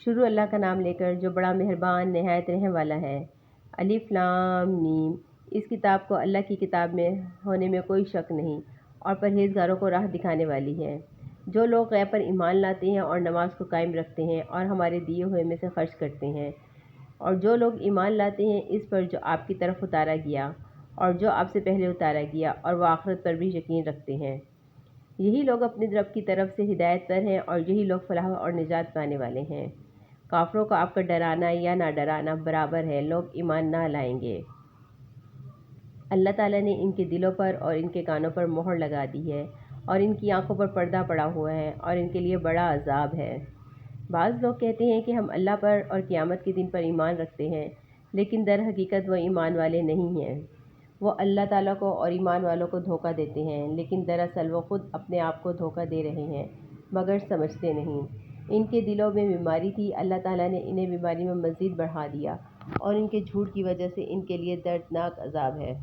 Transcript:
شروع اللہ کا نام لے کر جو بڑا مہربان نہایت رحم والا ہے۔ الف لام میم۔ اس کتاب کو اللہ کی کتاب میں ہونے میں کوئی شک نہیں اور پرہیزگاروں کو راہ دکھانے والی ہے۔ جو لوگ غیب پر ایمان لاتے ہیں اور نماز کو قائم رکھتے ہیں اور ہمارے دیے ہوئے میں سے خرچ کرتے ہیں، اور جو لوگ ایمان لاتے ہیں اس پر جو آپ کی طرف اتارا گیا اور جو آپ سے پہلے اتارا گیا، اور وہ آخرت پر بھی یقین رکھتے ہیں، یہی لوگ اپنے رب کی طرف سے ہدایت پر ہیں اور یہی لوگ فلاح اور نجات پانے والے ہیں۔ کافروں کو آپ کا ڈرانا یا نہ ڈرانا برابر ہے، لوگ ایمان نہ لائیں گے۔ اللہ تعالیٰ نے ان کے دلوں پر اور ان کے کانوں پر مہر لگا دی ہے اور ان کی آنکھوں پر پردہ پڑا ہوا ہے اور ان کے لیے بڑا عذاب ہے۔ بعض لوگ کہتے ہیں کہ ہم اللہ پر اور قیامت کے دن پر ایمان رکھتے ہیں، لیکن در حقیقت وہ ایمان والے نہیں ہیں۔ وہ اللہ تعالیٰ کو اور ایمان والوں کو دھوکہ دیتے ہیں، لیکن دراصل وہ خود اپنے آپ کو دھوکہ دے رہے ہیں مگر سمجھتے نہیں۔ ان کے دلوں میں بیماری تھی، اللہ تعالیٰ نے انہیں بیماری میں مزید بڑھا دیا اور ان کے جھوٹ کی وجہ سے ان کے لیے دردناک عذاب ہے۔